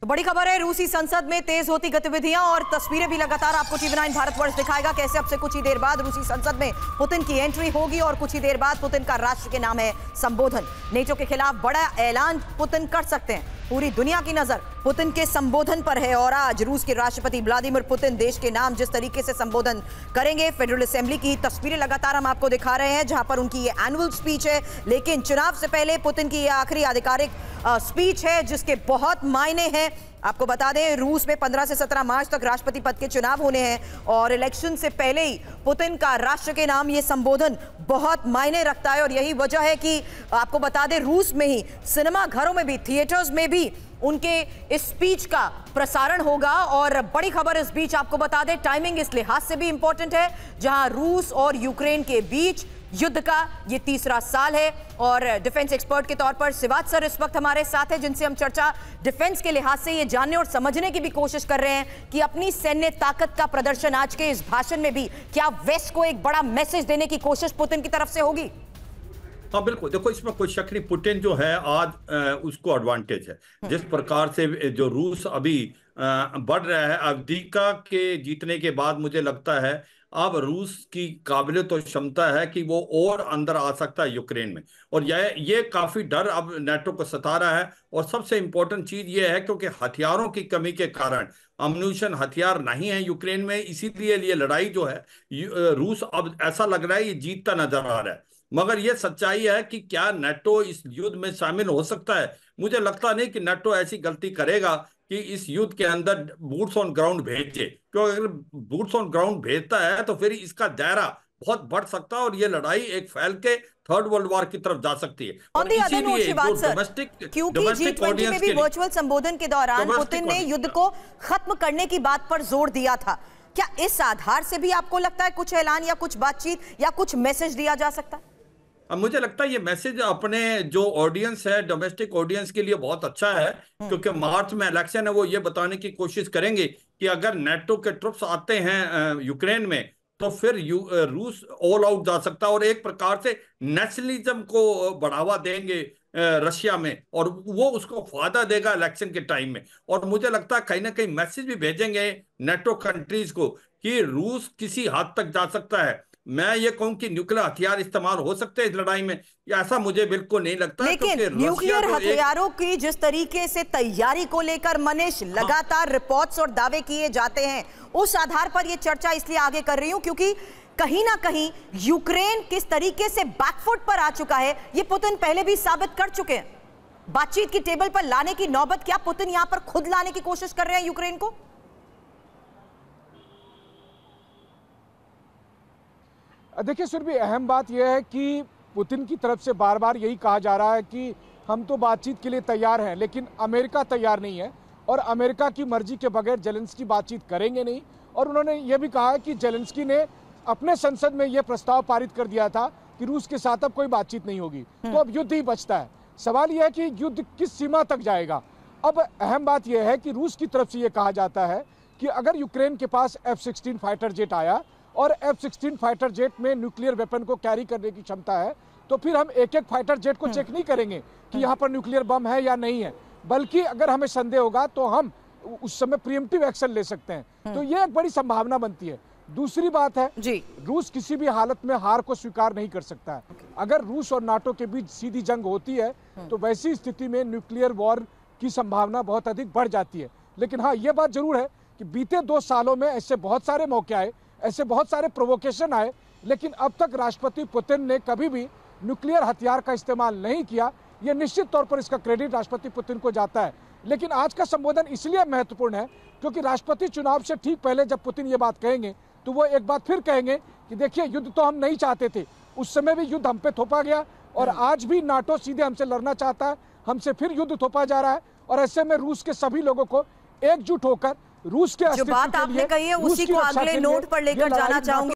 तो बड़ी खबर है, रूसी संसद में तेज होती गतिविधियां और तस्वीरें भी लगातार आपको टीवी9 भारतवर्ष दिखाएगा। कैसे अब से कुछ ही देर बाद रूसी संसद में पुतिन की एंट्री होगी और कुछ ही देर बाद पुतिन का राष्ट्र के नाम है संबोधन। नेटो के खिलाफ बड़ा ऐलान पुतिन कर सकते हैं। पूरी दुनिया की नजर पुतिन के संबोधन पर है और आज रूस के राष्ट्रपति व्लादिमीर पुतिन देश के नाम जिस तरीके से संबोधन करेंगे, फेडरल असेंबली की तस्वीरें लगातार हम आपको दिखा रहे हैं जहां पर उनकी ये एनुअल स्पीच है। लेकिन चुनाव से पहले पुतिन की ये आखिरी आधिकारिक स्पीच है जिसके बहुत मायने हैं। आपको बता दें, रूस में 15 से 17 मार्च तक राष्ट्रपति पद के चुनाव होने हैं और इलेक्शन से पहले ही पुतिन का राष्ट्र के नाम ये संबोधन बहुत मायने रखता है। और यही वजह है कि आपको बता दें, रूस में ही सिनेमा घरों में भी, थिएटर्स में भी उनके इस स्पीच का प्रसारण होगा। और बड़ी खबर इस बीच आपको बता दें, टाइमिंग इस लिहाज से भी इंपॉर्टेंट है जहां रूस और यूक्रेन के बीच युद्ध का ये तीसरा साल है। और डिफेंस एक्सपर्ट के तौर पर शिवाज सर इस वक्त हमारे साथ है जिनसे हम चर्चा डिफेंस के लिहाज से ये जानने और समझने की भी कोशिश कर रहे हैं कि अपनी सैन्य ताकत का प्रदर्शन आज के इस भाषण में भी क्या वेस्ट को एक बड़ा मैसेज देने की कोशिश पुतिन की तरफ से होगी। हाँ बिल्कुल, देखो इसमें कोई शक नहीं, पुतिन जो है आज उसको एडवांटेज है। जिस प्रकार से जो रूस अभी बढ़ रहा है अवधीका के जीतने के बाद, मुझे लगता है अब रूस की काबिलियत और क्षमता है कि वो और अंदर आ सकता है यूक्रेन में। और ये काफी डर अब नेटो को सता रहा है। और सबसे इंपॉर्टेंट चीज ये है क्योंकि हथियारों की कमी के कारण अम्यूनिशन हथियार नहीं है यूक्रेन में, इसीलिए ये लड़ाई जो है रूस अब ऐसा लग रहा है ये जीतता नजर आ रहा है। मगर ये सच्चाई है कि क्या नेटो इस युद्ध में शामिल हो सकता है? मुझे लगता नहीं कि नेटो ऐसी गलती करेगा कि इस युद्ध के अंदर बूट्स ऑन ग्राउंड भेजे, क्योंकि अगर बूट्स ऑन ग्राउंड भेजता है तो फिर इसका दायरा बहुत बढ़ सकता है और ये लड़ाई एक फैल के थर्ड वर्ल्ड वॉर की तरफ जा सकती है। और इसीलिए क्योंकि G20 में भी वर्चुअल संबोधन के दौरान पुतिन ने युद्ध को खत्म करने की बात पर जोर दिया था। क्या इस आधार से भी आपको लगता है कुछ ऐलान या कुछ बातचीत या कुछ मैसेज दिया जा सकता है? अब मुझे लगता है ये मैसेज अपने जो ऑडियंस है, डोमेस्टिक ऑडियंस के लिए बहुत अच्छा है, क्योंकि मार्च में इलेक्शन है। वो ये बताने की कोशिश करेंगे कि अगर नेटो के ट्रुप्स आते हैं यूक्रेन में तो फिर रूस ऑल आउट जा सकता है और एक प्रकार से नेशनलिज्म को बढ़ावा देंगे रशिया में, और वो उसको फायदा देगा इलेक्शन के टाइम में। और मुझे लगता है कहीं ना कहीं मैसेज भी भेजेंगे नेटो कंट्रीज को कि रूस किसी हद तक जा सकता है। मैं ये कहूं कि न्यूक्लियर हथियार इस्तेमाल हो सकते हैं इस लड़ाई में, ऐसा मुझे बिल्कुल नहीं लगता। लेकिन न्यूक्लियर हथियारों की जिस तरीके से तैयारी को लेकर मनीष लगातार रिपोर्ट्स और दावे किए जाते हैं, उस आधार पर यह चर्चा इसलिए आगे कर रही हूं क्योंकि कहीं ना कहीं यूक्रेन किस तरीके से बैकफुट पर आ चुका है ये पुतिन पहले भी साबित कर चुके हैं। बातचीत की टेबल पर लाने की नौबत क्या पुतिन यहां पर खुद लाने की कोशिश कर रहे हैं यूक्रेन को? देखिए सुरभि, अहम बात यह है कि पुतिन की तरफ से बार बार यही कहा जा रहा है कि हम तो बातचीत के लिए तैयार हैं, लेकिन अमेरिका तैयार नहीं है और अमेरिका की मर्जी के बगैर जेलेंस्की बातचीत करेंगे नहीं। और उन्होंने ये भी कहा है कि जेलेंस्की ने अपने संसद में यह प्रस्ताव पारित कर दिया था कि रूस के साथ अब कोई बातचीत नहीं होगी, तो अब युद्ध ही बचता है। सवाल यह है कि युद्ध किस सीमा तक जाएगा। अब अहम बात यह है कि रूस की तरफ से यह कहा जाता है कि अगर यूक्रेन के पास F-16 फाइटर जेट आया और F-16 फाइटर जेट में न्यूक्लियर वेपन को कैरी करने की क्षमता है, तो फिर हम एक एक फाइटर जेट को चेक नहीं करेंगे कि यहाँ पर न्यूक्लियर बम है या नहीं है, बल्कि अगर हमें संदेह होगा तो हम उस समय प्रीएम्प्टिव एक्शन ले सकते हैं। तो ये एक बड़ी संभावना बनती है। दूसरी बात है जी, रूस किसी भी हालत में हार को स्वीकार नहीं कर सकता है। अगर रूस और नाटो के बीच सीधी जंग होती है तो वैसी स्थिति में न्यूक्लियर वॉर की संभावना बहुत अधिक बढ़ जाती है। लेकिन हाँ, ये बात जरूर है कि बीते 2 सालों में ऐसे बहुत सारे मौके आए, ऐसे बहुत सारे प्रोवोकेशन आए, लेकिन अब तक राष्ट्रपति पुतिन ने कभी भी न्यूक्लियर हथियार का इस्तेमाल नहीं किया। यह निश्चित तौर पर इसका क्रेडिट राष्ट्रपति पुतिन को जाता है। लेकिन आज का संबोधन इसलिए महत्वपूर्ण है क्योंकि राष्ट्रपति चुनाव से ठीक पहले जब पुतिन ये बात कहेंगे तो वो एक बात फिर कहेंगे कि देखिए, युद्ध तो हम नहीं चाहते थे, उस समय भी युद्ध हम पे थोपा गया और आज भी नाटो सीधे हमसे लड़ना चाहता है, हमसे फिर युद्ध थोपा जा रहा है। और ऐसे में रूस के सभी लोगों को एकजुट होकर रूस के जो बात आपने कही है उसी को अगले नोट पर लेकर जाना चाहूंगी।